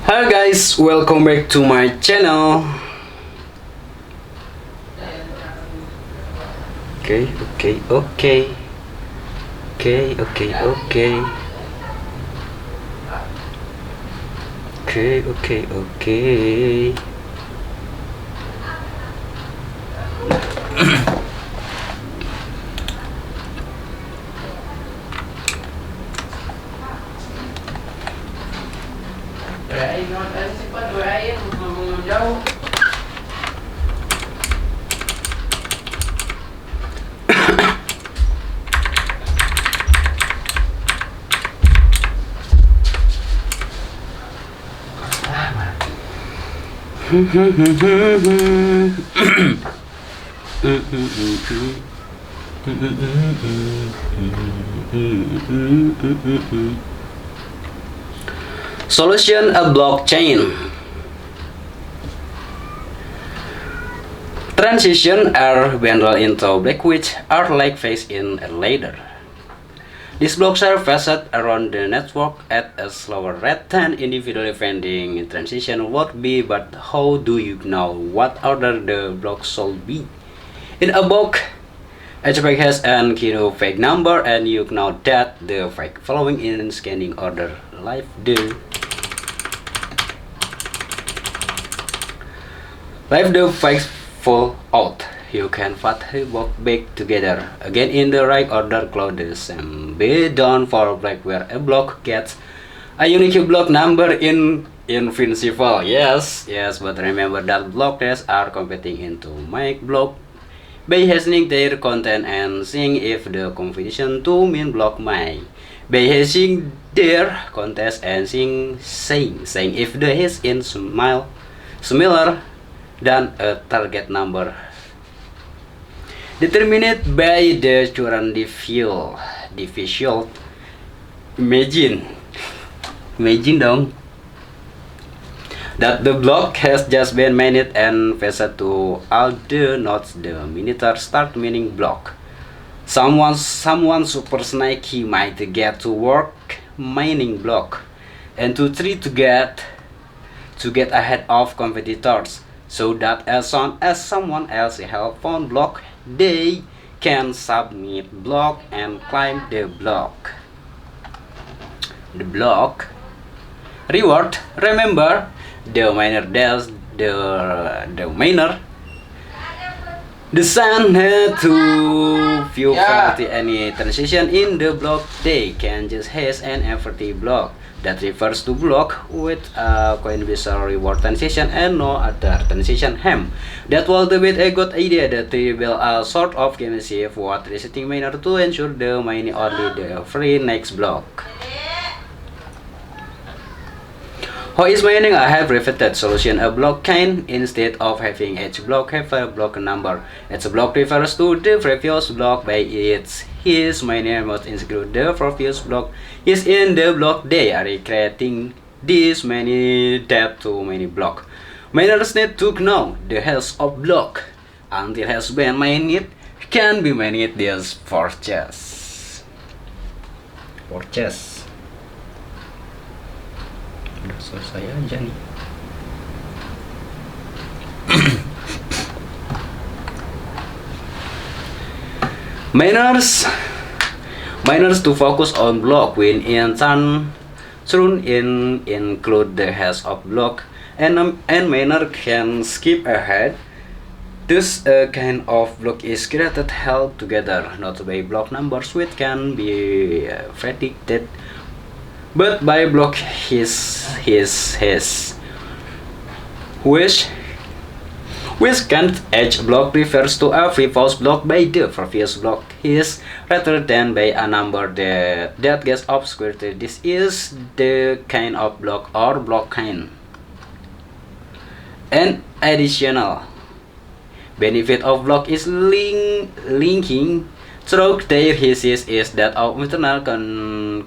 Hi guys, welcome back to my channel. Okay, okay, okay. Okay, okay, okay. Okay, okay, okay. Solution: a blockchain. Transitions are bundled into blocks which are like phase in a ladder. These blocks are passed around the network at a slower rate than individually vending transition would be, but how do you know what order the blocks should be? In a block, each block has an fake number, and you know that the fake following in scanning order like the fakes fall out. You can put the block back together again in the right order. Close the same be done for block where a block gets a unique block number in principle. Yes, but remember that block tests are competing into make block by hashing their content and seeing if the competition to mean block may. By hashing their context and saying if the hash is similar than a target number determined by the current diffusion. Imagine dong that the block has just been mined and passed to all the nodes. The miner start mining block. Someone super snaky might get to work mining block and to try to get ahead of competitors, so that as soon as someone else has found block, they can submit block and claim the block. The block reward. Remember, the miner does the miner. The sun had to view any transition in the block. They can just hash an empty block that refers to block with a coin-based reward transition and no other transition hem. That was a bit a good idea that they build a sort of gamification for resetting miner to ensure the mining only the free next block. How is mining? I have repeated solution a blockchain. Instead of having each block have a block number, each block refers to the previous block by his miner must include the previous block is in the block. They are creating this many depth to many block. Miners need to know the health of block until has been mined can be mined this purchase. Udah selesai aja nih. Miners to focus on block when in turn soon include the hash of block and miner can skip ahead. This kind of block is created held together not by block numbers which can be predicted, but by block his which can each block refers to a previous block by the previous block is rather than by a number that gets obscured. This is the kind of block or block kind. An additional benefit of block is linking through their thesis is that of internal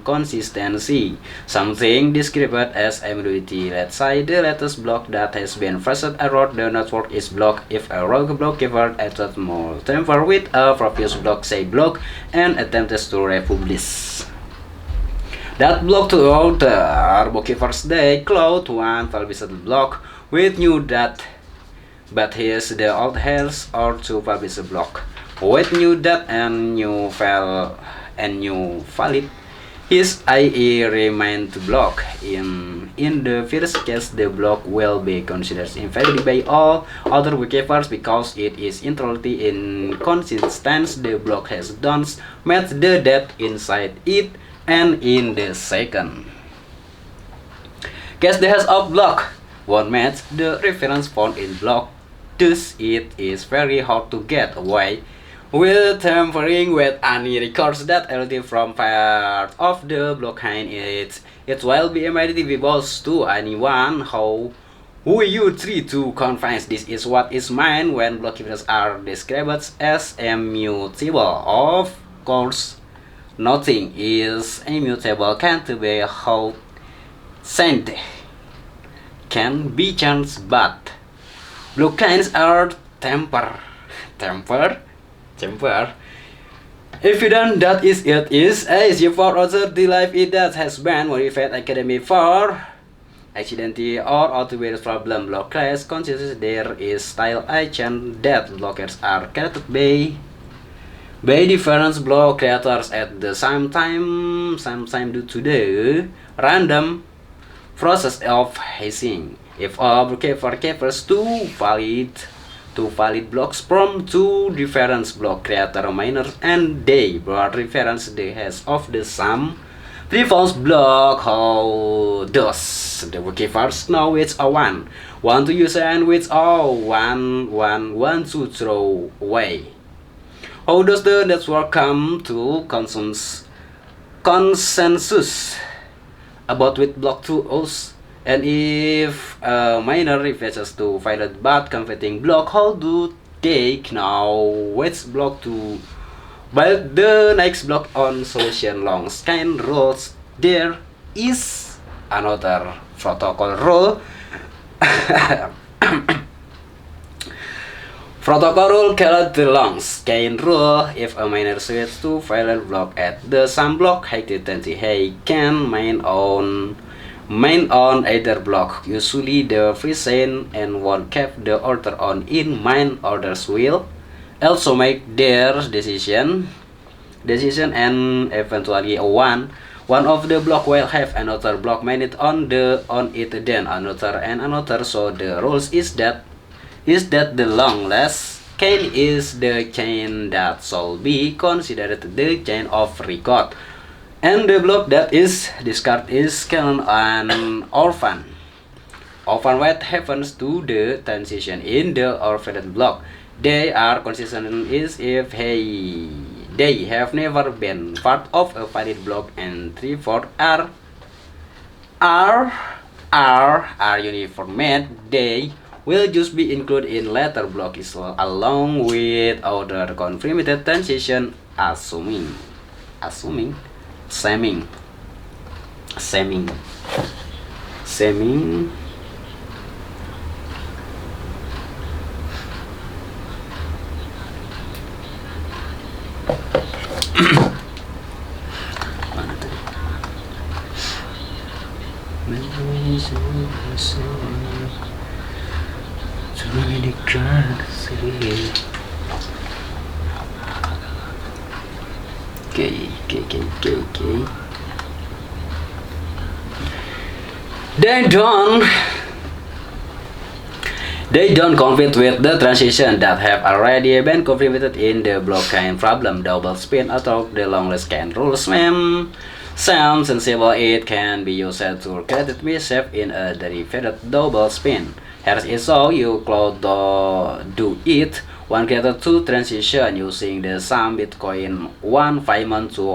consistency, something described as ambiguity. Let's say the latest block that has been passed around the network is block. If a rogue block given at more tamper with a previous block, say block, and attempts to republish. That block to order bookkeeper's day closed one published block with new that, but here's the old hairs or two published block with new that and new file and new valid. His IE remained block. In the first case, the block will be considered invalid by all other bookkeepers because it is entirely inconsistent. The block has done met the debt inside it and in the second case, the has of block won't match the reference found in block. Thus, it is very hard to get away with tampering with any records that relative from part of the blockchain. It will be immediately boss to anyone who you try to convince. This is what is meant when blockkeepers are described as immutable. Of course, nothing is immutable. Can't be how sent can be changed, but blockchains are temper. Evident that it is easy for others to life it that has been modified academy for accidentally or automated problem blockers considers there is style agent that blockers are created by different block creators at the same time due to the random process of hashing. If a blockkeeper keeps two valid blocks from two different block creator miners and they both reference the hash of the same previous block, how does the bookkeepers know which one to use and which one to throw away? How does the network come to consensus about which block to use? And if a miner refuses to valid but competing block, how do they know which block to build the next block on solution long chain rules? There is another protocol rule. Protocol rule called the long chain rule. If a miner switches to valid block at the same block, he can main on either block. Usually the free chain and one keep the order on in main. Orders will also make their decision and eventually one of the block will have another block mained on it, then another and another. So the rules is that the longest chain is the chain that shall be considered the chain of record. And the block that is discarded is called an orphan. Orphan what happens to the transition in the orphaned block? They are consistent is if they have never been part of a valid block, and 3/4 are uniform. They will just be included in later blocks along with other confirmed transition, assuming Semming. Okay. They don't compete with the transition that have already been confirmed in the blockchain problem. Double spin atau the longest chain rules sounds sensible. It can be used to create mischief in a derived double spin. Here is how you could do it. One created two transition using the same Bitcoin, one payment to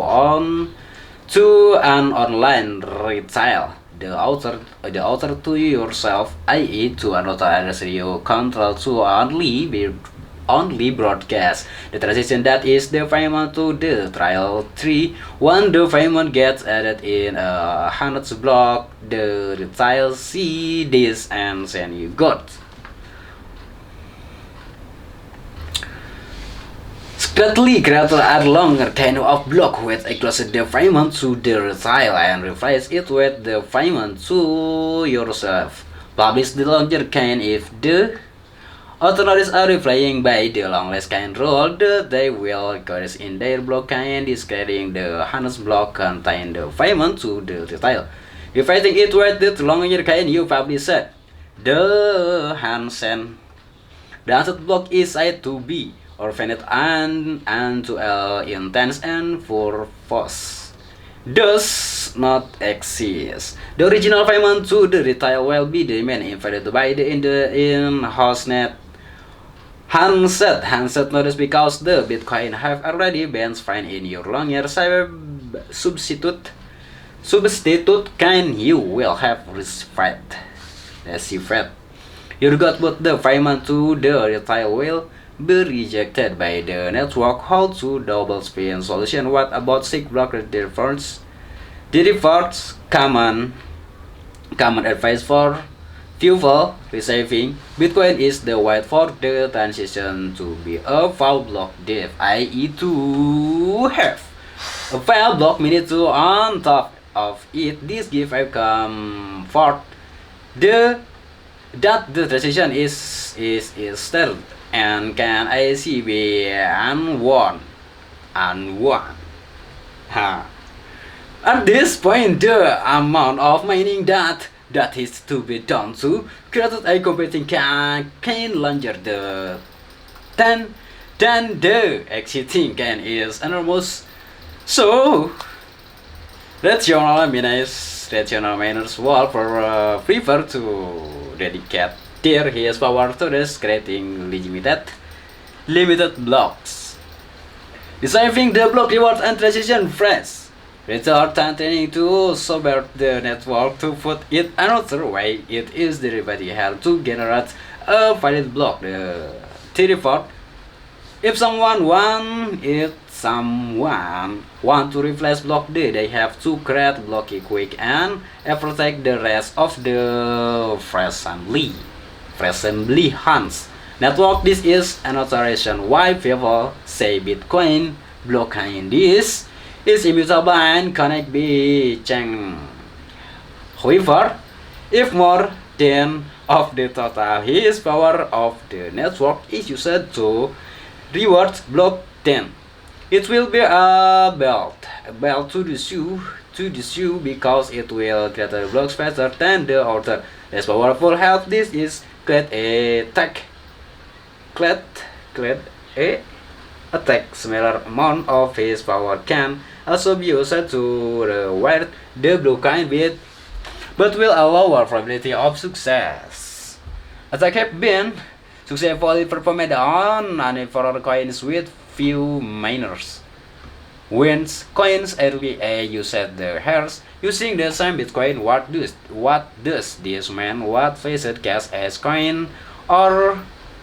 an online retail. The author to yourself, i.e. to another address you control to only broadcast. The transition that is the payment to the trial 3. When the payment gets added in a 100 block, the retail see this and send you good. Currently, creators are longer kind of block with a closed the payment to the retail and replace it with the payment to yourself. Publish the longer kind if the authorities are replying by the longest kind rule that they will encourage in their block kind is carrying the harness block contain the payment to the retail. If I think it with the longer kind you publish said the handsen. The answer block is said to be or finite and to intense and for force does not exist. The original payment to the retail will be the main invalid by the in-house net handset notice because the Bitcoin have already been found in your longer substitute kind you will have received. You got but the payment to the retail will be rejected by the network. How to double spin solution? What about SIG block difference? The reverse common advice for fuel receiving Bitcoin is the way for the transition to be a full block diff, i.e. to have a full block minute to on top of it. This give a comfort that the transition is still and can IC be unworn. At this point, the amount of mining that is to be done to create a competing can longer than the existing can is enormous. So rational miners will prefer to dedicate his power to this creating limited blocks. Receiving the block rewards and transition phrase. Result tending to subvert the network to put it another way. It is the derivative help to generate a valid block. The reward. If someone want to replace block D, they have to create block quick and protect the rest of the assembly hands. Network. This is another reason why people say Bitcoin blockchain this is immutable and cannot be changed. However, if more than of the total his power of the network is used to reward block 10, it will be a belt to the shoe because it will create a blocks faster than the other. Less powerful help this is create a attack smaller amount of his power can also be used to reward the blockchain bit, but will a lower probability of success. Attack have been successfully performed on uninformed coins with few miners. When coins early used the hairs using the same Bitcoin, what does this mean? What faced cash as coin or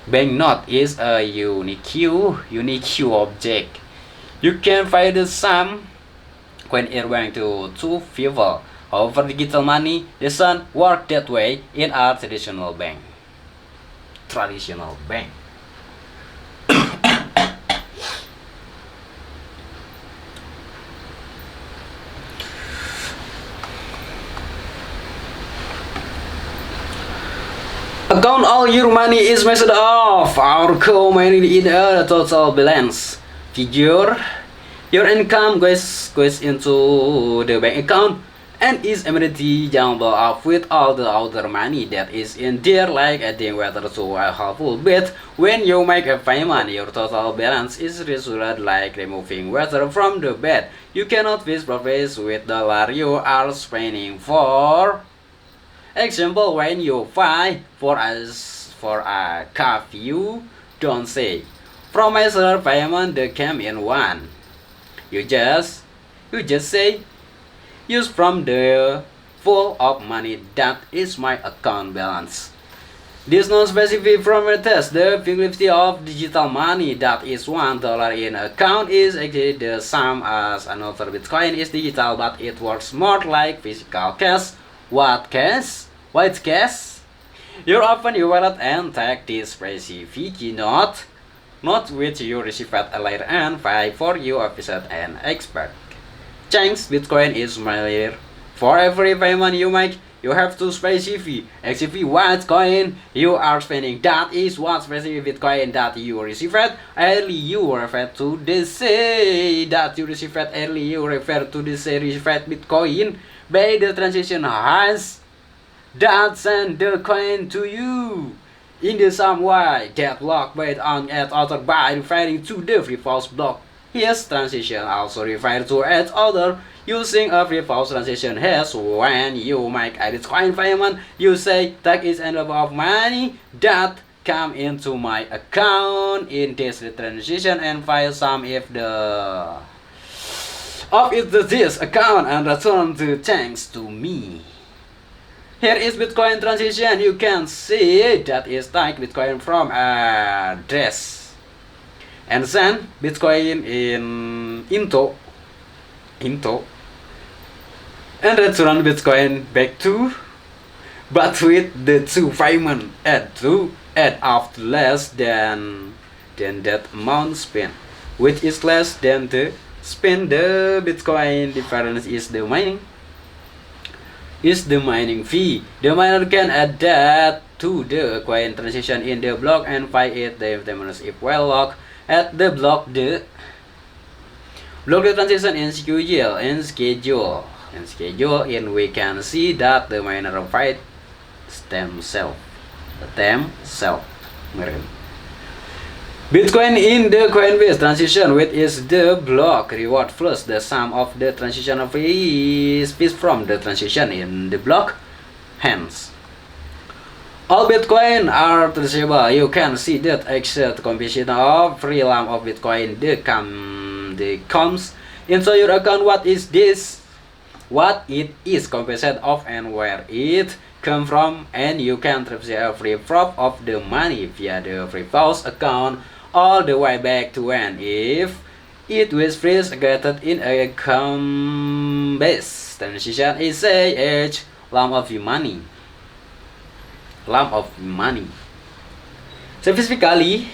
banknote is a unique object. You can find the same coin earning to two people. However, digital money doesn't work that way in our traditional bank. Account all your money is measured off our community in a total balance figure. Your income goes into the bank account and is immediately jumbled up with all the other money that is in there, like adding water to a helpful bit. When you make a payment, your total balance is restored like removing water from the bed. You cannot fish profits with dollar you are spending. For example, when you buy for a cup, you don't say, from my salary payment that came in one. You just say, use from the full of money that is my account balance. This non-specific from a test. The flexibility of digital money that is $1 in account is actually the same as another Bitcoin is digital, but it works more like physical cash. What cash? What's cash? You open your wallet and take this Specie not which you receive at a later and pay for you a visit and expert. Change Bitcoin is smaller. For every payment you make, you have to specify what coin you are spending. That is what specific Bitcoin that you received. Early you refer to the say that you received. Early you refer to the say received Bitcoin by the transaction has that send the coin to you. In the same way, that block based on each other by referring to the free false block. His transition also referred to each other using a free false transition. Hence, when you make a Bitcoin payment, you say that is enough of money that come into my account in this transition and file some if the of it this account and return the thanks to me. Here is Bitcoin transition. You can see that is take Bitcoin from address and send Bitcoin into and return Bitcoin back to, but with the two payment add of less than that amount spent, which is less than the spend. The Bitcoin difference is the mining fee. The miner can add that to the coin transaction in the block and pay it the miners if well locked at the block the transaction in schedule and we can see that the miner paid themselves. Bitcoin in the Coinbase transition, which is the block reward plus the sum of the transition fees from the transition in the block. Hence, all Bitcoin are traceable. You can see that exact combination of free lump of Bitcoin the comes into your account. What is this? What it is composed of and where it come from, and you can trace a free proof of the money via the free false account all the way back to when if it was first created in a Coinbase transition is a lump of money. Specifically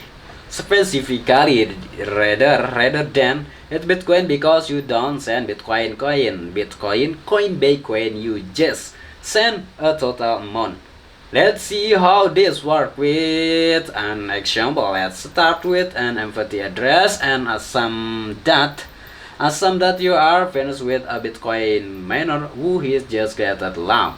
rather than at Bitcoin, because you don't send Bitcoin coin by coin, you just send a total amount. Let's see how this works with an example. Let's start with an empty address and assume that you are finished with a Bitcoin miner who is just created lump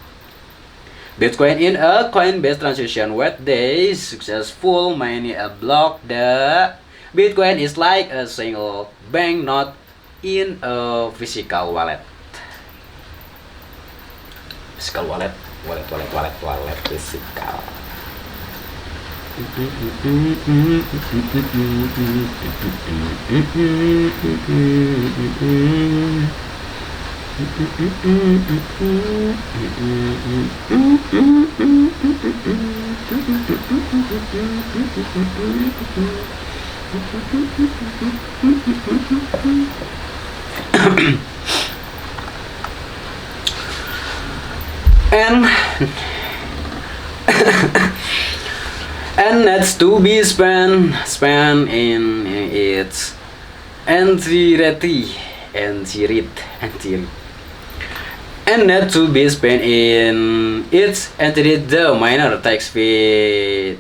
Bitcoin in a Coinbase transaction where they successful mining a block. The Bitcoin is like a single bank note in a physical wallet. Wallet physical. And that's to be spent in its entirety, and not to be spent in its entirety. The miner takes fee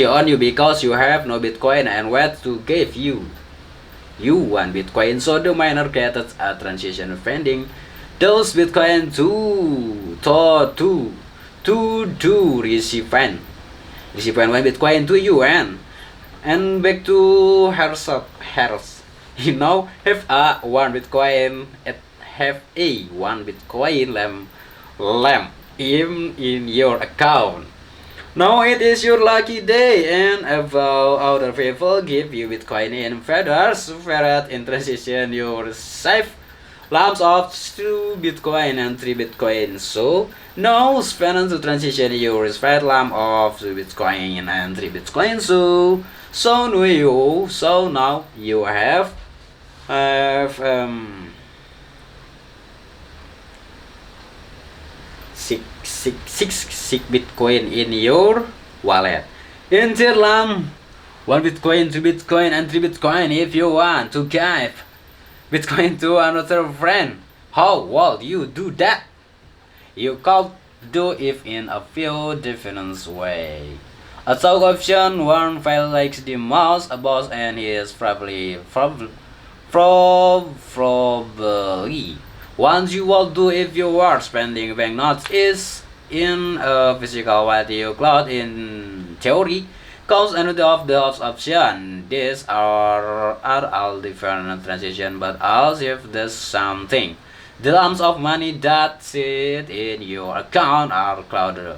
on you because you have no Bitcoin and what to give you one Bitcoin. So the miner created a transaction funding those Bitcoin to receive one Bitcoin to you and back to herself. You know, have a one Bitcoin lamp in your account. Now it is your lucky day, and about other people give you Bitcoin in feathers, in transition you receive lumps of 2 Bitcoin and 3 Bitcoin. So now spend to transition you receive lump of 2 Bitcoin and 3 Bitcoin. So now you have 6 Bitcoin in your wallet. In Ethereum, 1 Bitcoin, 2 Bitcoin, and 3 Bitcoin if you want to give Bitcoin to another friend. How will you do that? You could do it in a few different ways. A talk option one file likes the most about and is probably once you will do if you are spending banknotes is in a physical value cloud in theory comes another of the option. These are all different transitions but all if the same thing. The lumps of money that sit in your account are clouded.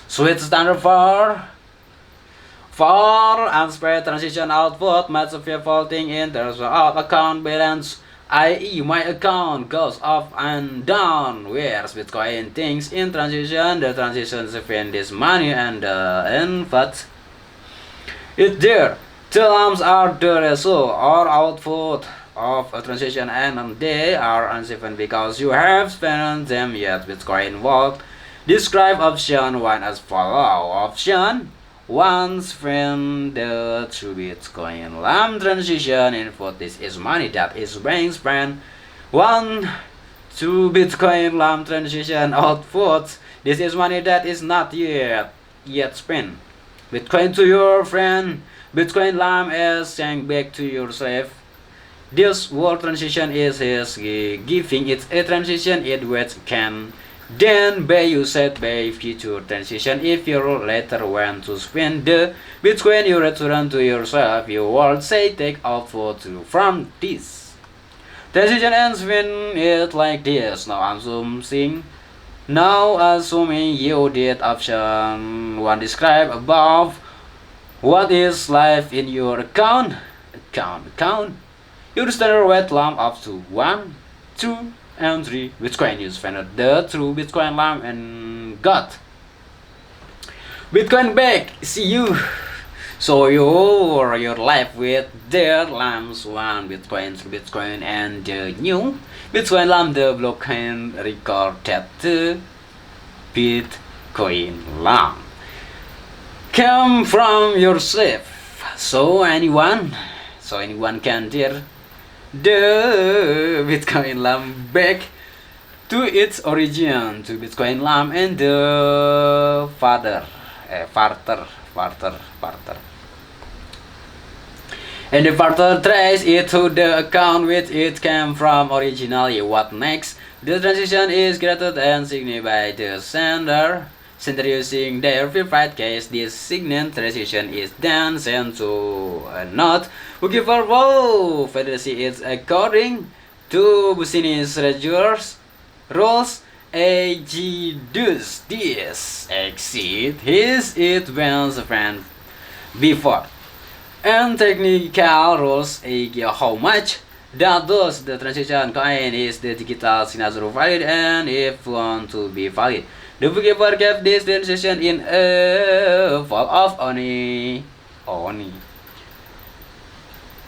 Sweet standard for unspread transition output massive faulting in terms of account balance, i.e. my account goes up and down, whereas Bitcoin thinks in transition, the transitions between this money and input. It's there. The lumps are the result or output of a transition and they are uncertain because you have spent them yet. Bitcoin walk describe option 1 as follow. Option 1 spend the true Bitcoin lamp transition input. This is money that is being spent. 1 to Bitcoin lamp transition output. This is money that is not yet spent. Bitcoin to your friend. Bitcoin lamp is sent back to your slave. This word transition is his giving. It's a transition it which can then be used by future transition. If you later want to spend the Bitcoin you return to yourself, you will say take output from this. Transition ends when it like this. Now assuming you did option 1 describe above what is left in your account. You standard weight lump up to 1, 2, and 3 Bitcoin. You spend the true Bitcoin lamp and got Bitcoin back. See you. So you're left with their lamps 1 Bitcoin, 3 Bitcoin, and the new Bitcoin lamp. The blockchain recorded the Bitcoin lamp come from yourself. So anyone can dare the Bitcoin lamp back to its origin, to Bitcoin lamp and the barter. And the barter trace it to the account which it came from originally. What next? The transition is created and signed by the sender. Sender using their verified case. This signed transition is then sent to a node who give a fidelity is according to Business rules. AG does this exceed his advanced friend before. And technical rules how much that does the transition coin is the digital signature valid and if want to be valid. The bookkeeper gave this transition in a fall of only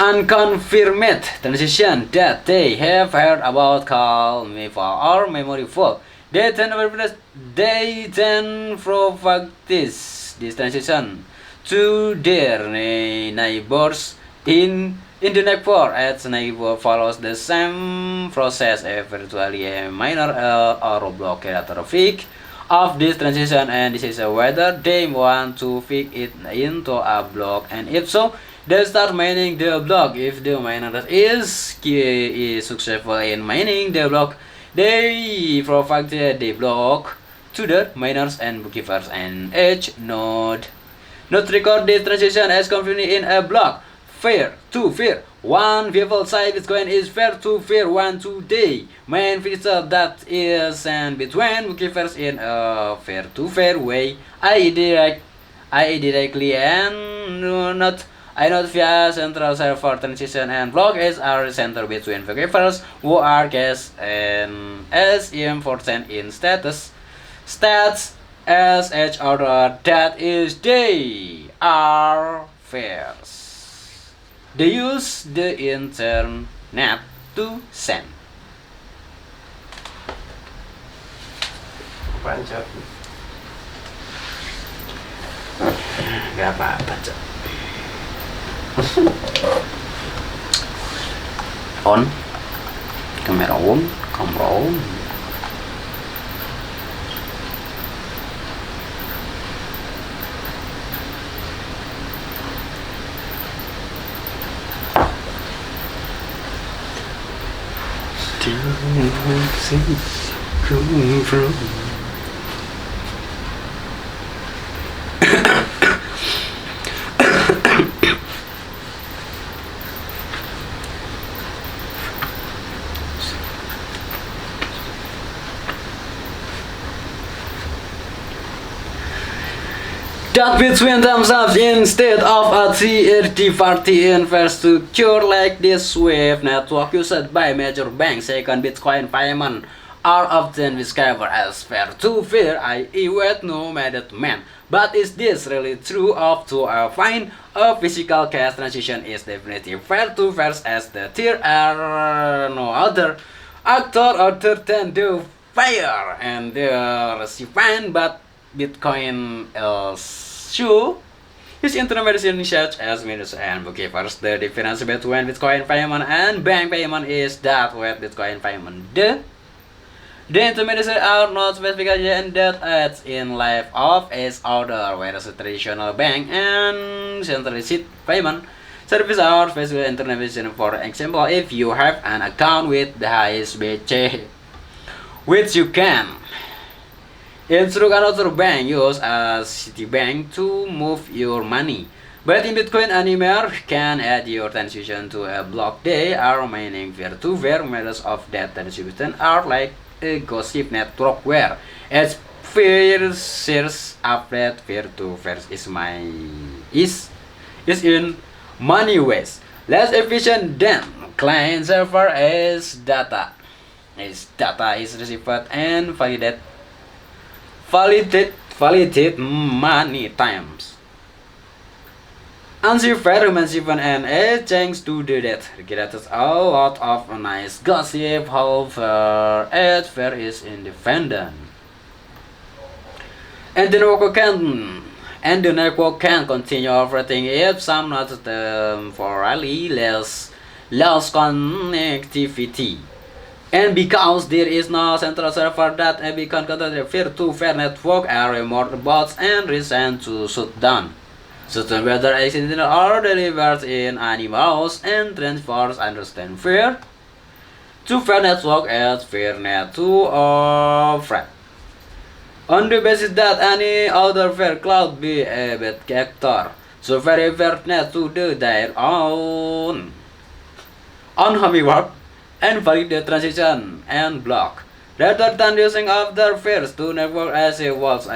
unconfirmed transition that they have heard about called fall or memory fall. They then propagate this transition to their neighbors in the neighbor. As neighbor follows the same process, virtually a minor or block traffic of this transition, and this is whether they want to fit it into a block, and if so, they start mining the block. If the miner is successful in mining the block, they provide the block to the miners and bookkeepers, and each node not record this transition as confirmed in a block. Fair to fair. 1 vehicle side Bitcoin is fair to fair 1 today. Main feature that is sent between bookkeepers in a fair to fair way. I directly and not via central server transition, and block is our center between bookkeepers who are guests and as important in stats as each other, that is they are fairs. They use the internet to send. Mantap. Gak apa-apa, Cok. On. Kamera on. Kamera on. Coming from that between themselves instead of a third-party investor to cure like this Swift network used by major banks. Second Bitcoin payment are often discovered as peer-to-peer, i.e. with no middleman. But is this really true? Up to a fine, a physical cash transaction is definitely peer-to-peer as the there are no other actor other than the payer and the recipient, but Bitcoin issue is intermediation such as miners and bookkeepers. The difference between Bitcoin payment and bank payment is that with Bitcoin payment, the intermediaries are not specifically in that adds in life of its order, whereas a traditional bank and centralized payment service are specifically intermediation. For example, if you have an account with the Specie, which you can instruct another bank, use a Citibank to move your money. But in Bitcoin, any member can add your transaction to a block. They are mining peer-to-peer methods of that transaction are like a gossip network where as peer shares update peer-to-peer is in many ways less efficient than client server as data. As data is received and validated many times. Unfair even and a chance to do that creates a lot of nice gossip. However, fair is independent, and the network can continue operating if some not temporarily less connectivity. And because there is no central server that can control the peer-to-peer network, are remote bots and recent to shut down. Certain whether accidental or delivered in animals and transfers understand fair to fair network as fair net to or threat. On the basis that any other fair cloud be a bad actor, so very fair net to do their own homework and validate transition and block, rather than using other fears to network as it was.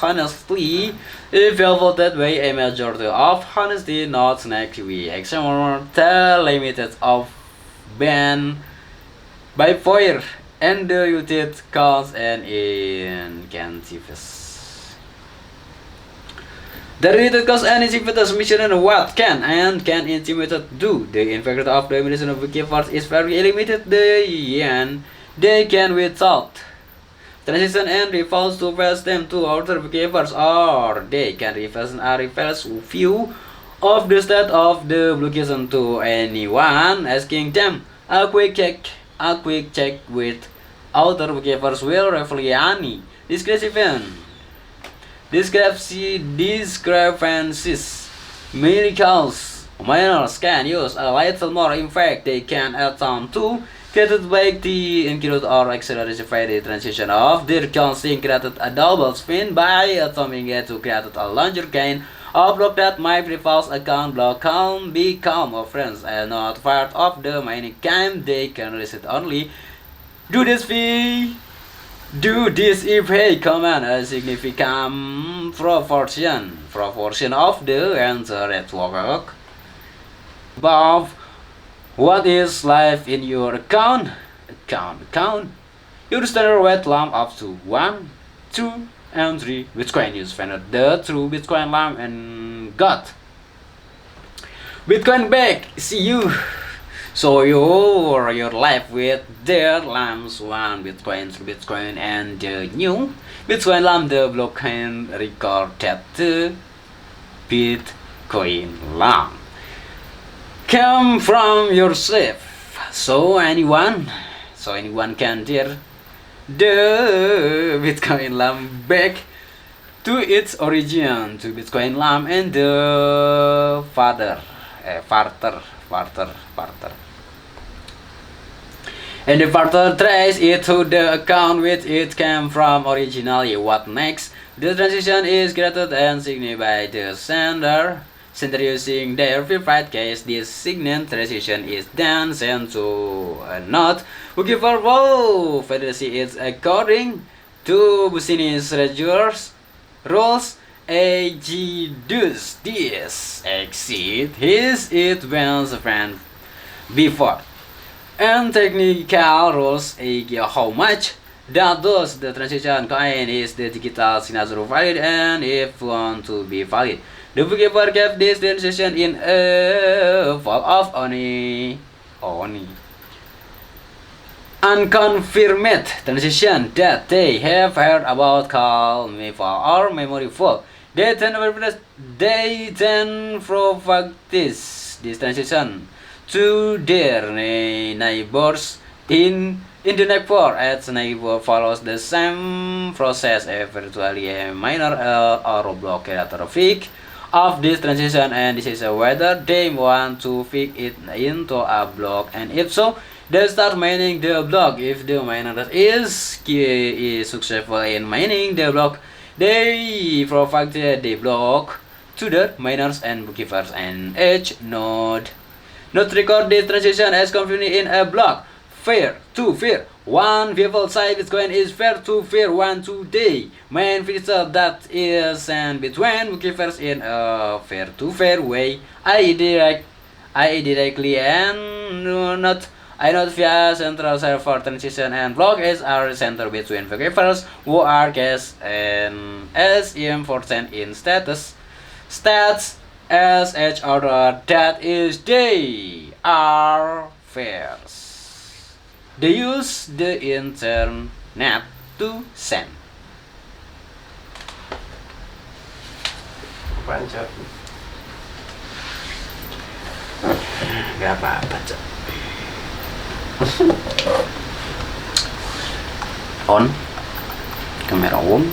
Honestly, if you vote that way, a majority of honesty not negatively examine the limits of ban by fire and the utility costs and incentives. The related cost and incentives mission what can and can intimidate do. The effect of the mission of bookkeepers is very limited. They can without transition and refuse to pass them to other bookkeepers, or they can refuse view of the state of the blockation to anyone asking them. A quick check with other bookkeepers will reveal any discrepancies. Minors can use a little more. In fact, they can add on to created by the include or accelerate the transition of their counting created a double spin by atomic it to create a larger gain of block that my previous account block can become a friends and not part of the mining game. They can reset only do this if he command a significant proportion of the entire network above what is live in your account. Your standard weight lamp up to 1, 2, and 3 Bitcoin. You spend the true Bitcoin lamp and got Bitcoin back. See you So your life with their lamps 1 Bitcoin, 3 Bitcoin, and the new Bitcoin lamp, the blockchain record that the Bitcoin lamp come from yourself. So anyone can dare the Bitcoin lamp back to its origin, to Bitcoin lamp and the barter. And the barter trace it to the account which it came from originally. What next? The transaction is created and signed by the sender using their verified case. This signed transaction is then sent to a node who give a validity is according to business rules. AG does this exceed his it once friend before. And technical rules, how much that does the transaction coin is the digital signature valid, and if want to be valid, the bookkeeper kept this transaction in a vault of only unconfirmed transaction that they have heard about called or memory fault. They then provide this transaction to their neighbors in the neighbor, as neighbor follows the same process virtually a minor or block traffic of this transaction, and this is whether they want to fit it into a block, and if so, they start mining the block. If the miner is successful in mining the block, they provide the block to the miners and bookkeepers, and each node not record this transaction as confirmed in a block. Fair to fair. One people side Bitcoin is fair to fair one today. Main feature that is sent between bookkeepers in a fair to fair way. I directly and not via central server transaction, and block is our center between bookkeepers who are guests and as important in stats as each other, that is they are fairs. They use the internet to send. Panjat. Gak apa-apa, Cok. On. Kamera on.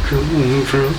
Coming from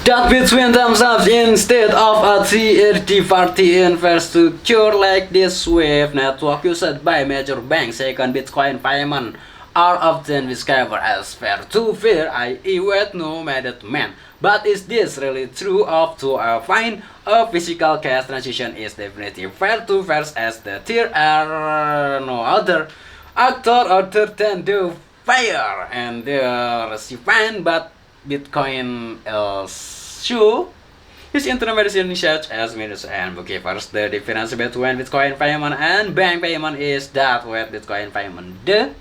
that between themselves instead of a third party infrastructure like this SWIFT network used by major banks. Second, Bitcoin payment are often discovered as fair to fair, i.e. with no middleman. But is this really true? Up to find a physical cash transaction is definitely fair to fair, as there are no other actor other than the buyer and the recipient, but Bitcoin issue is intermediation such as miners and bookkeepers. The difference between Bitcoin payment and bank payment is that with Bitcoin payment, the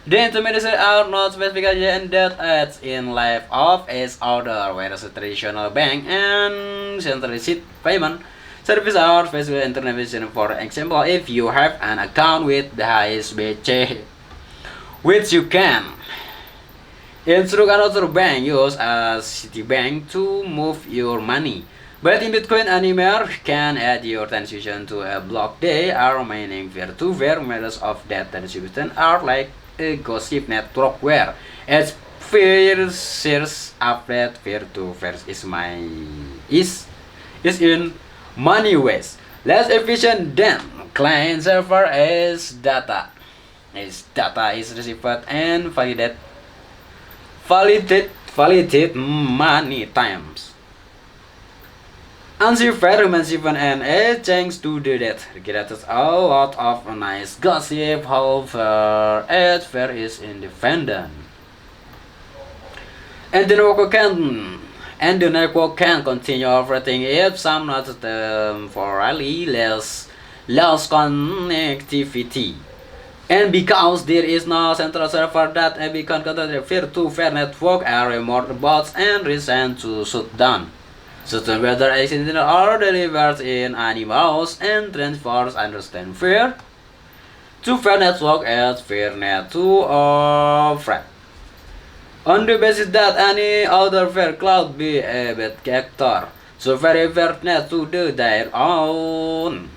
intermediaries are not specifically and that adds in life of its order, whereas a traditional bank and centralized payment service are specifically intermediation. For example, if you have an account with the Specie, which you can instruct another bank, use a Citibank to move your money. But in Bitcoin, anywhere can add your transaction to a block. They are mining peer-to-peer methods of that transaction are like a gossip network where as peer shares update peer-to-peer is in many ways less efficient than client server as data is received and validated many times. Uncipher remains even and thanks to the death. Created a lot of nice gossip, however, fair is independent. And the network can continue operating if some not temporarily less connectivity. And because there is no central server that can control the peer-to-peer network, remote bots and resent to shut down. Certain weather accidents are delivered in animals and transfers understand fear to fair network as fair net to friend. On the basis that any other fair cloud be a bad actor, so very fair net to do their own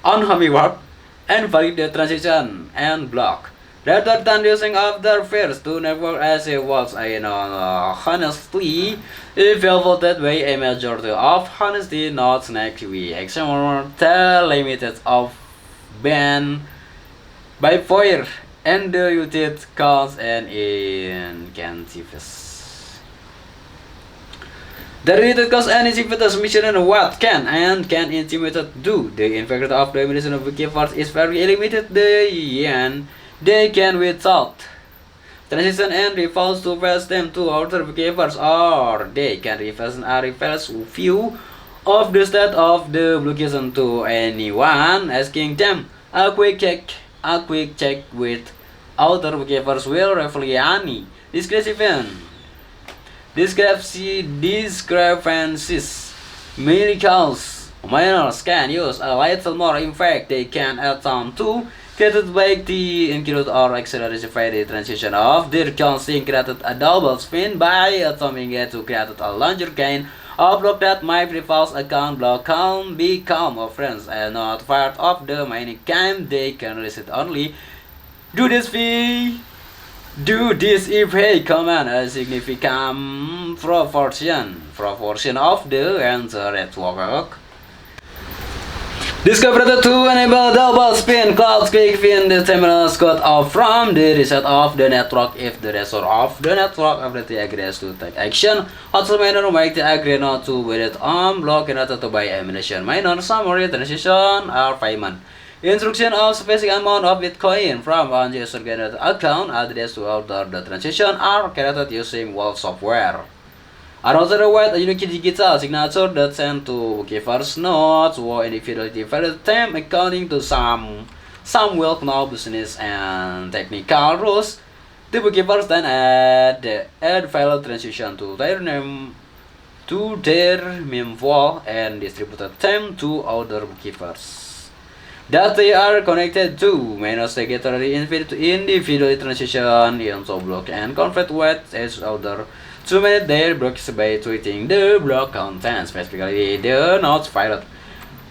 homework and validate transition and block. Rather than using other fears to network as it was, honestly, if you vote that way, a majority of honesty not snacky example the limited of ban by fire and the utility cost and incentives. The related cost and incentives mission and what can intimidate do. The infected of the mission of the keepers is very limited. They can without transition and refuse to pass them to other keepers, or they can refuse view of the state of the location to anyone asking them. A quick check with outer keepers will reveal any discrepancies. Minors can use a little more. In fact, they can add some to created by the include or accelerate the transition of their constant created a double spin by atomic it to create a larger gain of block that my previous account block can become a friends and not part of the mining game. They can reset only do this if a command a significant proportion of the answer network. Discovered to enable double spin cloud quick win the terminals cut off from the reset of the network if the rest of the network ability agrees to take action. Also minor make the agree not to wait on block and not to buy ammunition. Minor summary transition or payment. Instruction of specific amount of Bitcoin from one user generated account address to order the transition are created using wall software. Another way, a unique digital signature that sent to bookkeepers notes or individually valid time according to some well-known business and technical rules. The bookkeepers then add file transition to their memfile and distributed them to other bookkeepers that they are connected to. Manage secretary individually transition into block and convert with each other to manage their blocks by tweeting the block content, specifically the nodes file,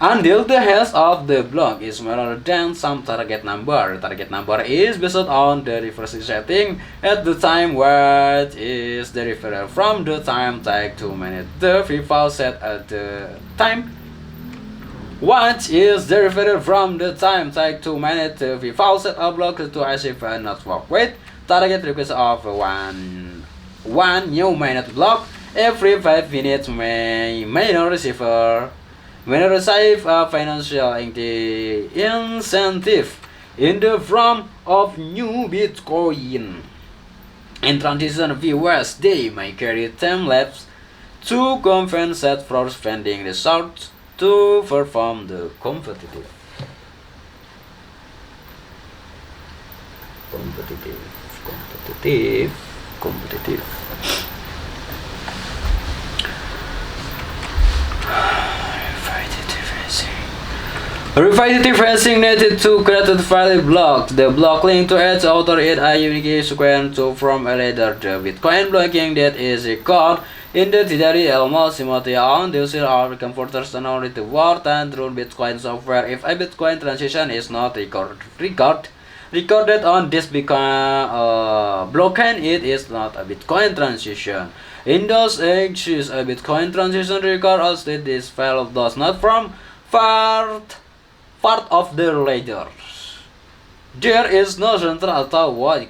until the health of the block is smaller than some target number. The target number is based on the reverse setting at the time, what is the referral from the time tag to manage the free file set at the time. What is the referral from the time tag to manage the free file set of block to achieve a network with target request of one new mainnet block every 5 minutes. Mainnet receiver receive a financial incentive in the form of new Bitcoin. In transition viewers, they may carry time lapse to compensate for spending resources to perform the competitive. Repetitive phrasing needed to create valid blocks. The block link to each author is a unique sequence from a letter. The Bitcoin blocking that is recorded in the theory almost simultaneously on the user or converters and only to word and through Bitcoin software. If a Bitcoin transaction is not recorded on this Bitcoin blockchain, it is not a Bitcoin transaction. In those actions, a Bitcoin transaction record as this file does not form part of the ledger. There is no central author what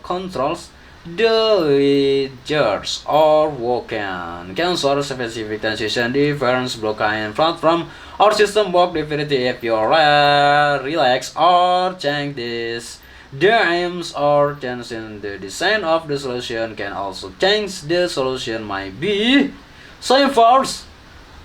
controls The ledgers or token can store specific transaction difference blockchain from our system work differently if you relax or change this. The aims or change in the design of the solution can also change the solution might be same force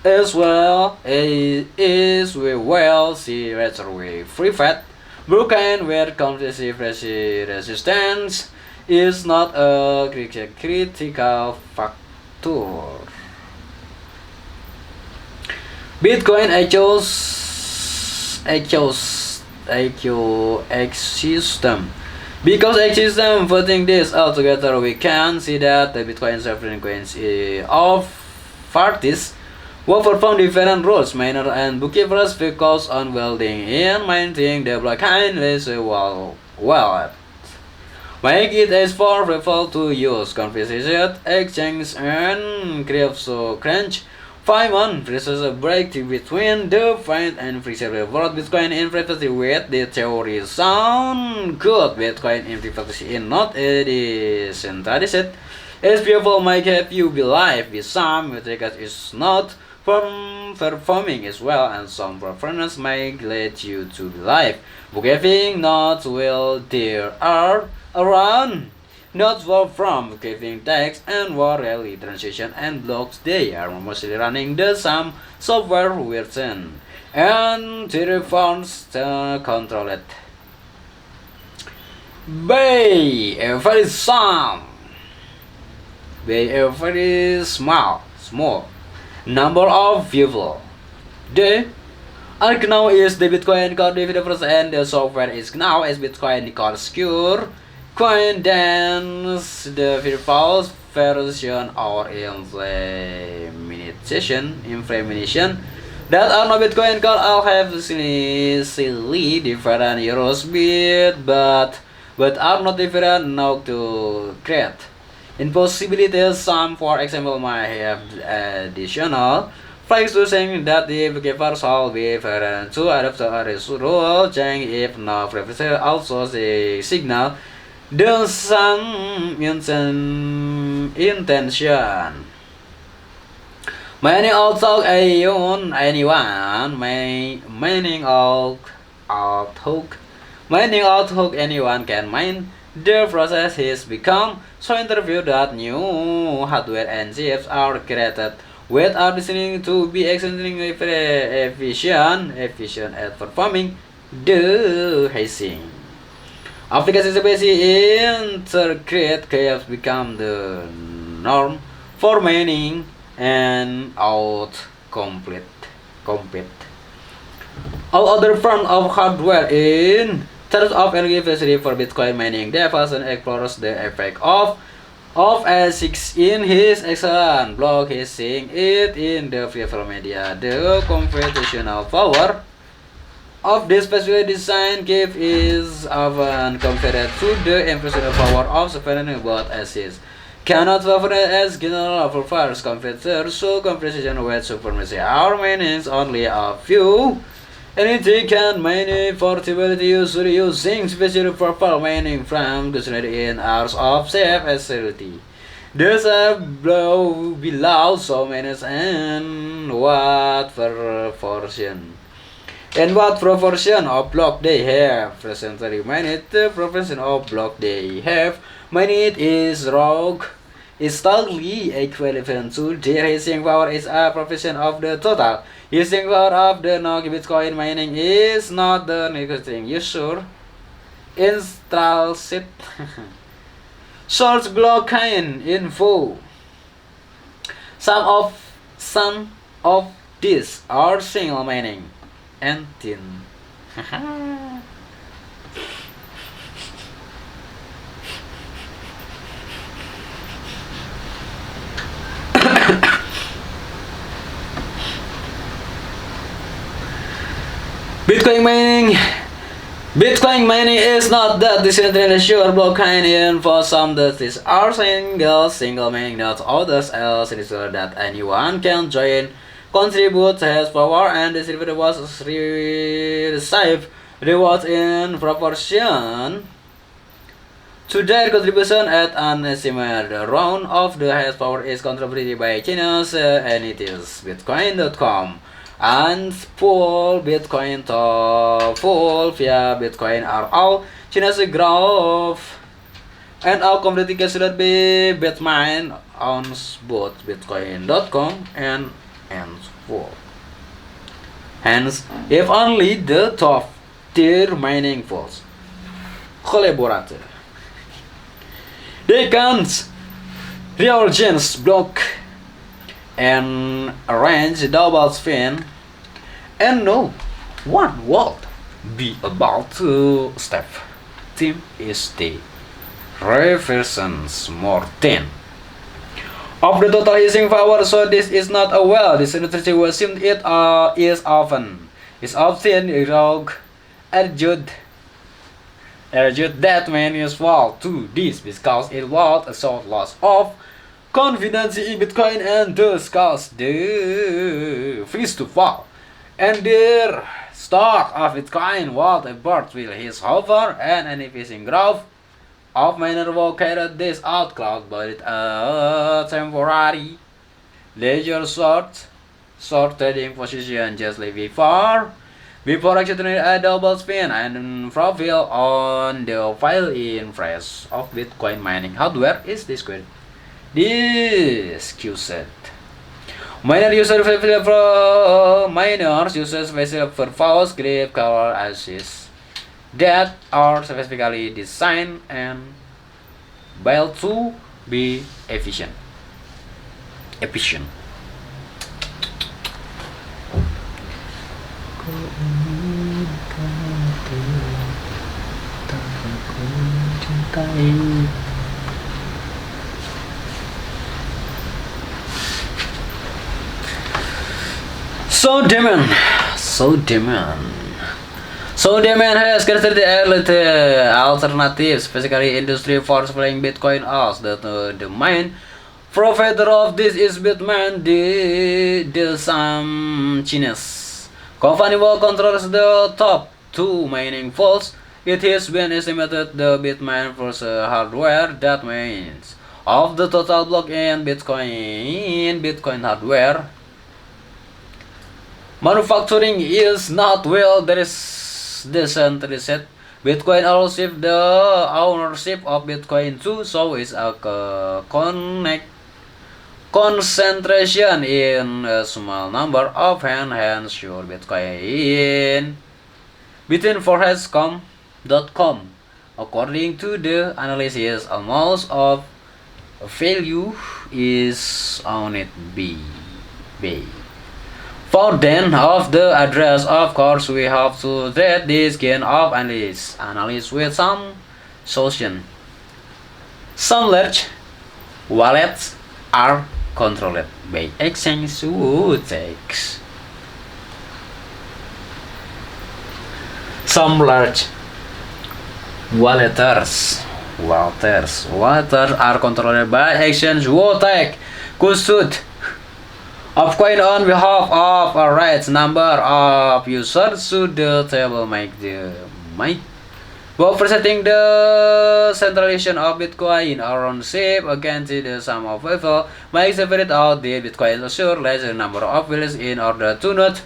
as well as we will see later with free fat blockchain where competitive resistance is not a critical factor. Bitcoin ecosystem. Because ecosystem putting this all together, we can see that the Bitcoin sovereign coins of parties will perform different roles. Miner and bookkeepers focus on building and maintaining the blockchain wallet. Make it as for people to use confiscated exchange and cryptocurrency. 5-1 versus a break between the fight and free service world Bitcoin in privacy with the theory sound good. Bitcoin in privacy is not a decentralized as people might have you believe with some metrics is not performing as well and some performance might lead you to believe bookkeeping not well there are around not from giving tax and war rally transaction and blocks. They are mostly running the same software version and the reforms to control it by a very small number of people. The Arc now is the Bitcoin core developers and the software is now as Bitcoin core secure coin dance the virtual version or implementation that are not Bitcoin core all have silly different euros bit but are not different now to create impossibilities. Some for example might have additional flags to saying that the bookkeeper shall be different to adopt a rule change if no professor also the signal the some intention. Many also anyone meaning out hook anyone can mine. The process has become so interviewed that new hardware and chips are created without listening to be extremely efficient at performing the hashing. Application Specie integrate chaos become the norm for mining and compete. All other forms of hardware in terms of energy efficiency for Bitcoin mining, the person explores the effect of ASICs in his excellent blog. He's seeing it in the virtual media. The computational power of this specially designed chip is often compared to the impressive power of supernovae ASICs. Cannot operate as general purpose computers, so computation with supremacy are means only a few. Anything can mine portability usually using special purpose mining from concentrated in hours of safe facility. These are below so many and what proportion. And what proportion of block they have presently mined, the proportion of block they have mined is rogue is totally equivalent to their hashing power is a proportion of the total. Hashing power of the non-Bitcoin mining is not the negotiating. You sure? Install it. Source blockchain info. Some of these are single mining. And tin. Bitcoin mining is not that decentralized sure blockchain in for some that is are single mining, not others else it is that anyone can join contribute has power and distribute was receive rewards in proportion To their contribution at an estimated round of the highest power is contributed by China's entities Bitcoin.com and full Bitcoin to full via Bitcoin are all China's growth and all community should be Bitmain owns both Bitcoin.com and full. Hence, if only the top tier mining pools collaborated, they can rearrange block and arrange double spin, and no one would be about to step. Team is the reversions more than of the total using power, so this is not a well distributed sim. It is often rogue argued that man is fault to this because it was a sort loss of confidence in Bitcoin and thus caused the fees to fall, and their stock of Bitcoin was about will his hover and any fishing growth of miner will carry this out cloud, but it a temporary leisure short trading position just like before actually a double spin and profile on the file in price of Bitcoin mining hardware is disquised. Miners use for false grave color ashes that are specifically designed and built to be efficient. So demand has created alternatives, basically industry for supplying Bitcoin as the main provider of this is Bitmain, the some Chinese company will controls the top two mining pools. It has been estimated the Bitmain plus hardware, that means of the total block in Bitcoin hardware manufacturing is not well. There is decentralized Bitcoin also the ownership of Bitcoin too, so it's a concentration in a small number of hands. Sure, Bitcoin between foreheads.com according to the analysis almost of value is on it B. For then of the address, of course, we have to read this gain of analysis with some solution. Some large wallets are controlled by exchange who takes. Some large wallets are controlled by exchange who take custody of coin on behalf of a right number of users to the table while presenting the centralization of Bitcoin ownership against the sum of people might separate out the Bitcoin assure larger number of wheels in order to not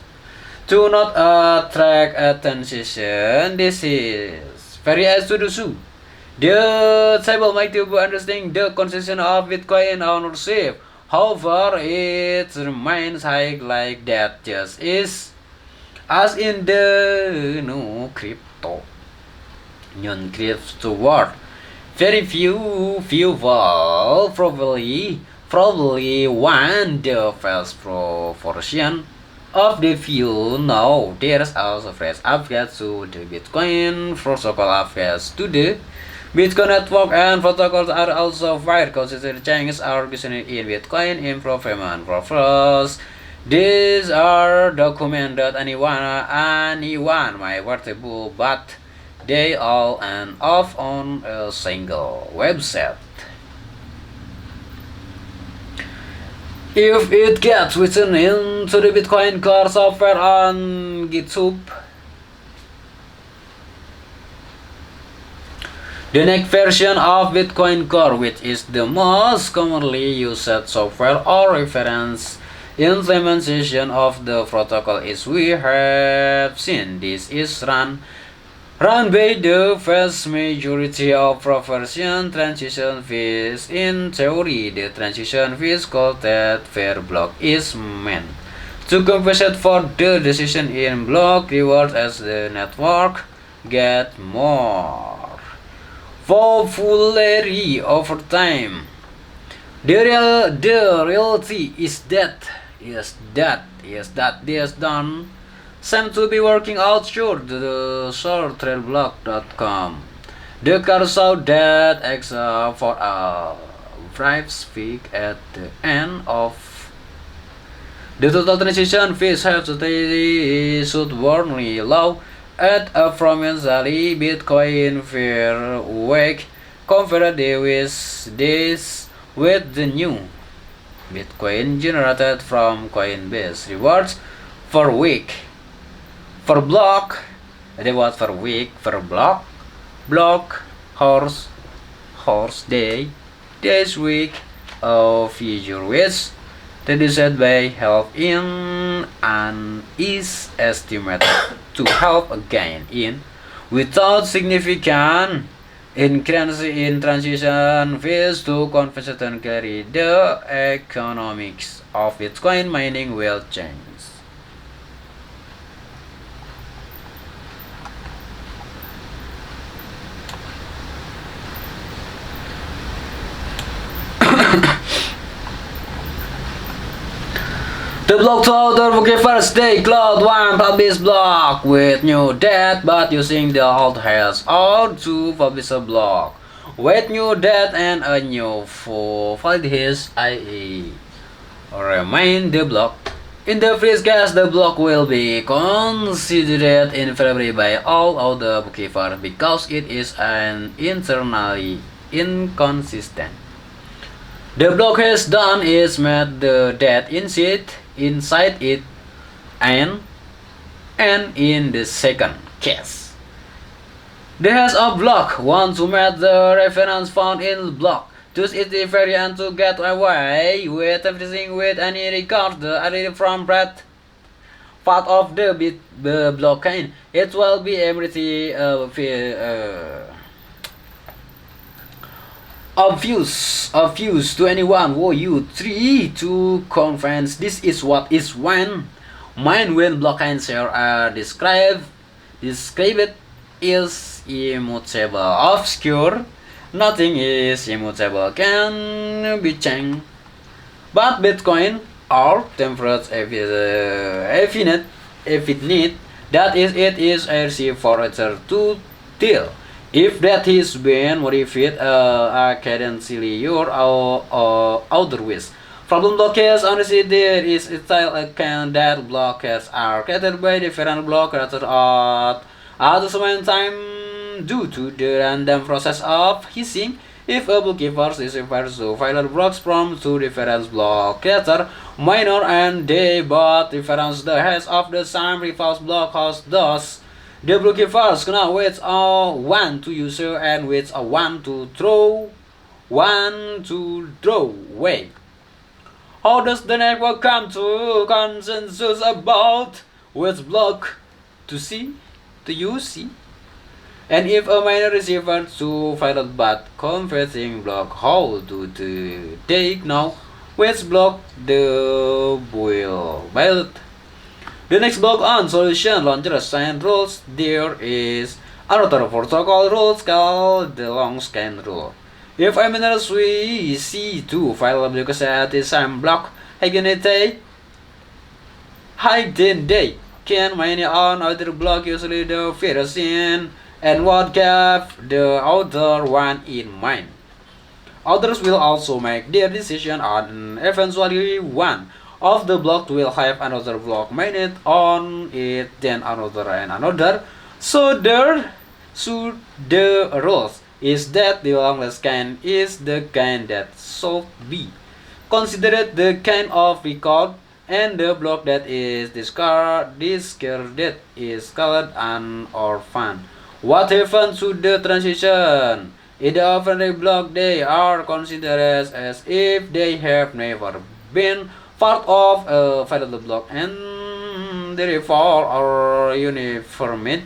attract attention. This is very easy to do so. The table might be understanding the concession of Bitcoin ownership. However, it remains high like that just is as in the non-crypto world. Very few will probably want the first proportion of the few. Now there's also fresh upgrades to the Bitcoin protocol, upgrades to the Bitcoin network and protocols are also wide considered changes are business in Bitcoin improvement profiles. These are documented anyone might workable, but they all end off on a single website. If it gets written into the Bitcoin core software on GitHub, The next version of Bitcoin Core, which is the most commonly used software or reference implementation of the protocol, is we have seen this is run by the vast majority of profession transition fees. In theory, the transition fees called that fair block is meant to compensate for the decision in block rewards as the network get more popularity over time. The reality is that this done seem to be working out sure the shorttrailblock.com. The car saw that except for a brief speak at the end of the total transition fees have to stay stubbornly low at a prominently Bitcoin fair week compared with this with the new Bitcoin generated from Coinbase rewards per week, per block, reward per week, per block, horse day, days week, future weeks, reduced by half in and is estimated to help again in without significant increase in transition fees to compensate carry the economics of Bitcoin mining will change. The block 2 author okay, first day Cloud 1 publish block with new date but using the old hash or to publish a block with new date and a new full valid hash i.e. remain the block. In the first case, the block will be considered invalid by all other bookkeepers because it is an internally inconsistent. The block has done is made the date inside it and in the second case, the hash of block wants to match the reference found in block. Thus it is variant to get away with everything with any regard the array from breadth part of the blockchain. It will be everything obvious to anyone who you try to convince. This is what is when blockchain share are described is immutable, obscure. Nothing is immutable, can be changed. But Bitcoin are temperate infinite that is it is easy for it to tell if that has been modified accidentally or otherwise. Problem blockers honestly there is a style account that blockers are created by different blockers at the same time due to the random process of hashing. If a bookkeeper is referred to file blocks from two different block creator minor and they both reference the hash of the same reverse block host. Thus the bookkeepers know which one to use and which one to throw away. How does the network come to consensus about which block to use? And if a miner is referred to file but converting block, how do they know which block the will build? The next block on solution launcher and rules, there is another protocol rules called the long scan rule. If a miner we see two file blocks at the same block, then they can mine on other block usually the first in and what kept the other one in mind. Others will also make their decision on eventually one of the block will have another block mined on it, then another and another. So the rules is that the longest kind is the kind that should be considered the kind of record, and the block that is discarded is called an orphan. What happened to the transition? In the overlay block, they are considered as if they have never been part of a valid block and therefore are uniformity.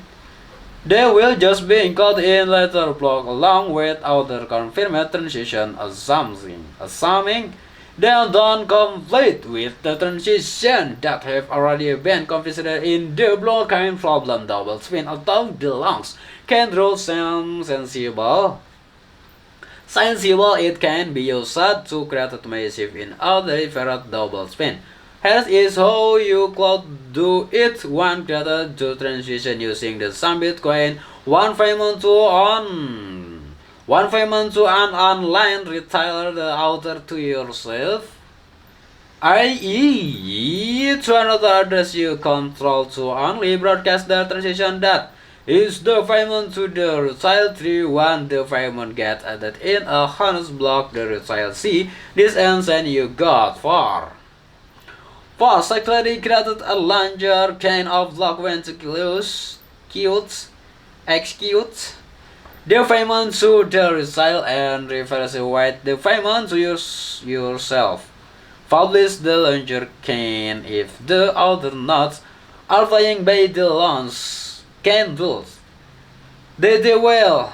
They will just be encoded in later block along with other confirmed transition assuming they don't conflict with the transition that have already been considered in the blocking problem double spin, although the longs can draw some sensible, it can be used to create a massive in other different double spin. Here is how you could do it. One created to transition using the same Bitcoin, one payment to an online retailer, the other to yourself, i.e. to another address you control to only broadcast the transition that is the payment to the retail tree. When the payment gets added in a honest block, the retail see this and send you got for. First, I created a larger kind of block when to execute the payment to the retail and reverse await the payment to yourself. Publish the launcher can if the other nodes are playing by the launch can rules. Then they will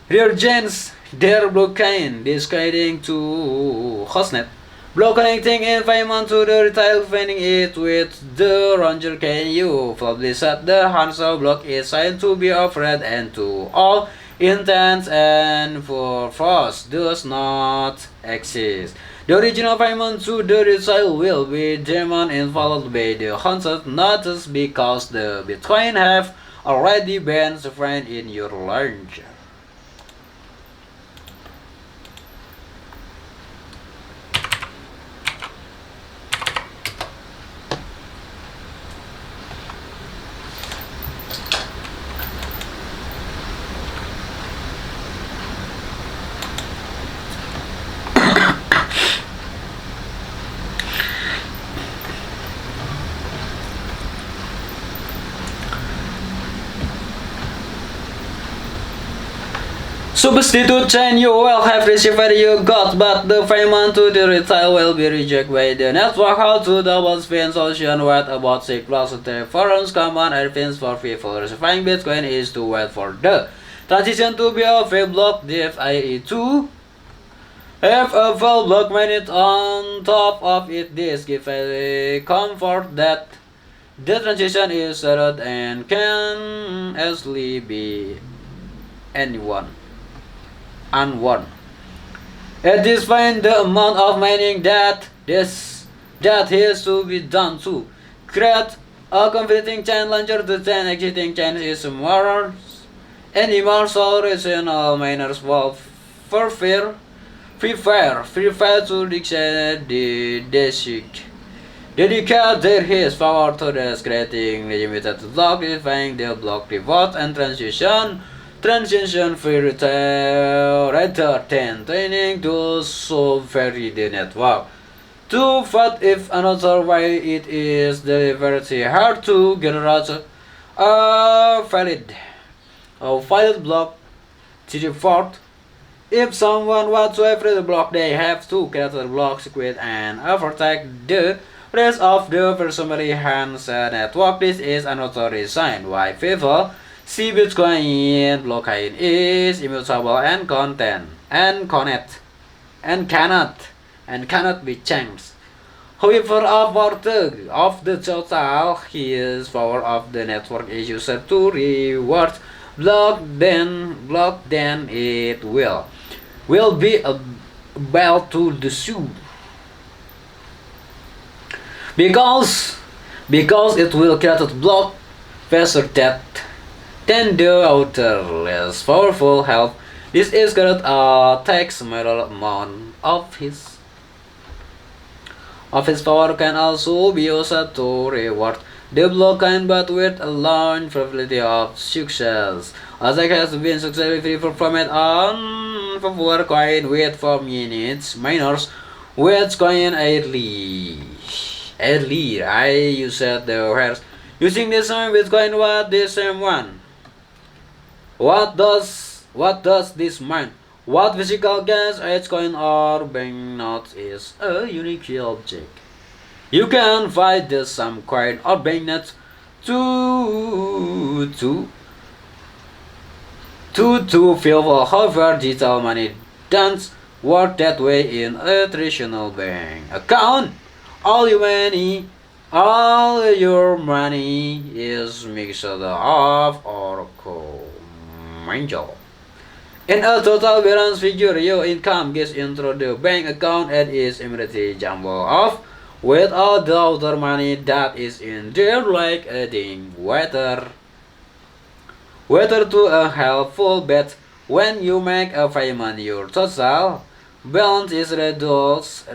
rearrange their blockchain describing to hostnet. Block connecting in payment to the retail finding it with the launcher can you publish that the Hansel block is signed to be offered and to all intents and purpose does not exist. The original payment to the retail will be deemed invalid by the Hansel notice because the Bitcoin have already been defined in your launcher. Substitute chain you will have received you got, but the payment to the retail will be rejected by the network. How to double spin solution? What about 6 plus the forums common advance for people receiving Bitcoin is to wait for the transition to be of a block DFIE to have a full block minute on top of it. This gives a comfort that the transition is settled and can easily be unworn. At this point, the amount of mining that has to be done to create a conflicting chain launcher to 10 exiting chains is more anymore, so rational miners will prefer to dedicate their his power to the creating limited block, defying the block pivot and transition free retail rather than training to vary the network. But if another way it is delivered hard to generate a valid block to the fourth. If someone wants to every block, they have to create a block secret and overtake the rest of the personally hands network. This is another reason why people see Bitcoin blockchain is immutable and cannot be changed. However, a part of the total his power of the network is used to reward block, then it will be able to the sue because it will create a block faster than the outer less powerful help. This is going to take smaller amount of his power can also be used to reward the blockchain, but with a large probability of success. As it has been successfully performed on popular coin with 4 minutes miners with coin earlier. I used the hairs using the same Bitcoin what the same one. What does this mean? What physical gas, H coin or banknote is a unique object. You can find some coin or banknote to fill. However, digital money doesn't work that way in a traditional bank account. All your money is mixed up or commingled. In a total balance figure, your income gets into the bank account and is immediately jumbled off with all the other money that is in there, like adding water to a helpful bed. When you make a payment, your total balance is reduced,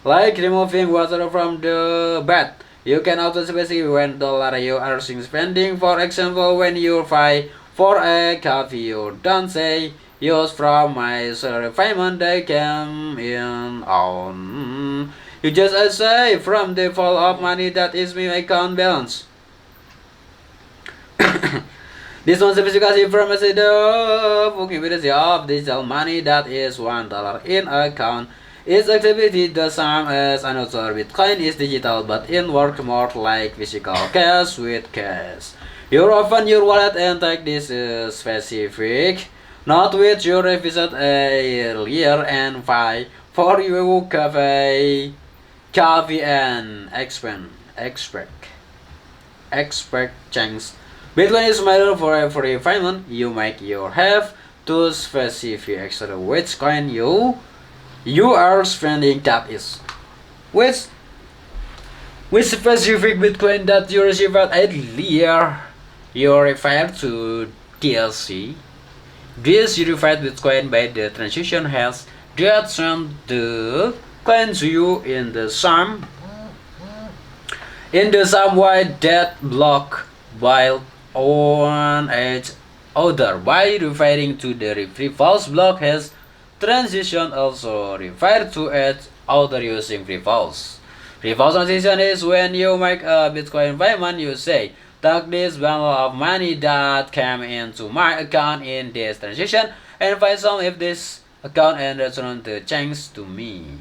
like removing water from the bed. You can also specify when dollar you are spending. For example, when you buy for a coffee, you don't say use from my salary payment they came in on. You just say from the fall of money that is my account balance. This one specification from a set of liquidity of digital money that is $1 in account. Its activity the same as another Bitcoin is digital but in work more like physical cash with cash. You open your wallet and take this specific note which you revisit earlier and buy for your coffee and expect change. Bitcoin is matter for every payment you make. You have to specify extra which coin you are spending that is. Which specific Bitcoin that you received earlier, you refer to DLC. This unified Bitcoin by the transaction has that send the coin to you in the same way that block while on each other. By referring to the false block has transition also referred to as other using false. False transition is when you make a Bitcoin payment, you say, take this bundle of money that came into my account in this transaction and find some if this account and return the change to me.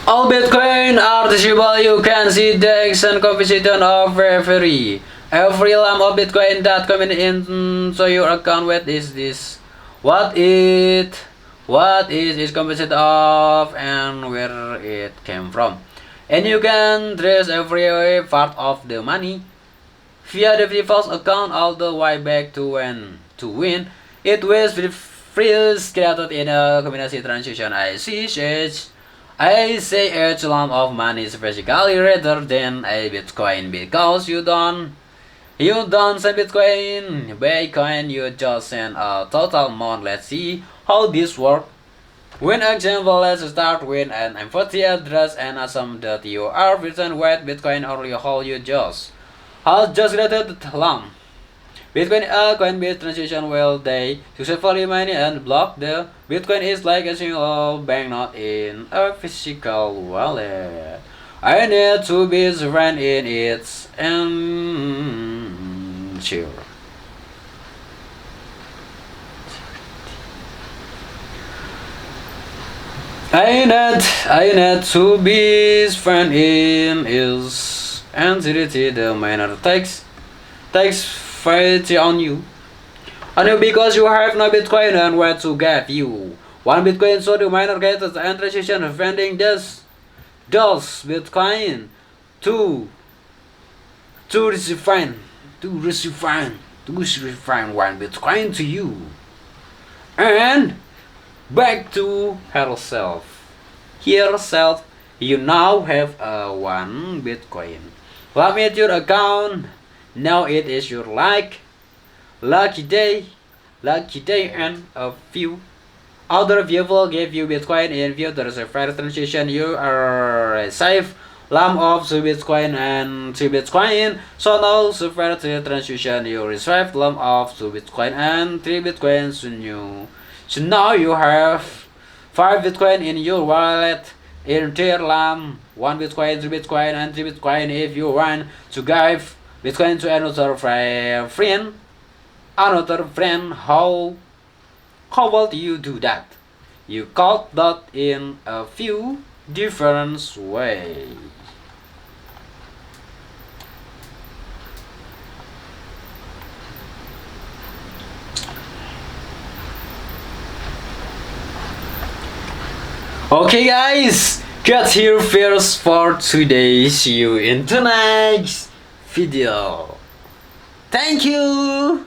All Bitcoin are distributable. You can see the exchange composition of every lamp of Bitcoin that coming into your account. What is this? What is composite of and where it came from? And you can trace every part of the money via the default account all the way back to when it was first created in a combination transaction. I say each lump of money is basically rather than a Bitcoin because you don't send Bitcoin, you just send a total amount. Let's see how this works. When example, let's start with an empty address and assume that you are written with Bitcoin or how you just created the lump. Bitcoin coin-based transaction will they successfully mine and block the Bitcoin is like a single banknote in a physical wallet. I need to be different in its ensure. I need to be different in its entity. The miner takes fight on you because you have no Bitcoin and want to give you 1 Bitcoin, so the miner gets and transaction vending does Bitcoin to receive 1 Bitcoin to you and back to herself. Herself, you now have a 1 Bitcoin. Let me at your account. Now it is your lucky day and a few other people give you Bitcoin in view there is a fair transaction. You are a safe lump of 2 Bitcoin and 3 Bitcoin. So now the fair transaction you receive lump of 2 Bitcoin and 3 Bitcoin so now you have 5 Bitcoin in your wallet. In tier lump 1 Bitcoin, 3 Bitcoin and 3 Bitcoin. If you want to give Bitcoin to another friend, how will you do that? You call that in a few different ways. Okay guys, cut here first for today. See you in the next video. Thank you.